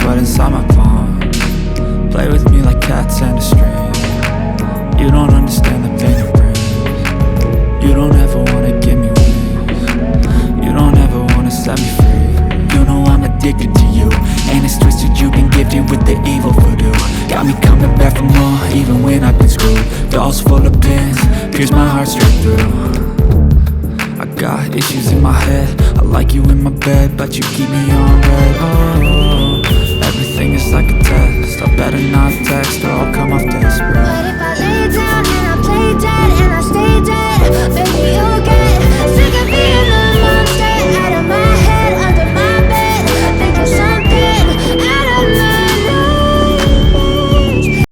sweat inside my palm. Play with me like cats and a string. You don't understand the pain it brings. You don't ever wanna give me wings. You don't ever wanna set me free. You know I'm addicted to you, and it's twisted, you've been gifted with the evil voodoo. Got me coming back for more, even when I've been screwed. Dolls full of pins, pierce my heart straight through. I got issues in my head, I like you in my bed, but you keep me on red. Oh, everything is like a test, I better not text or I'll come off desperate.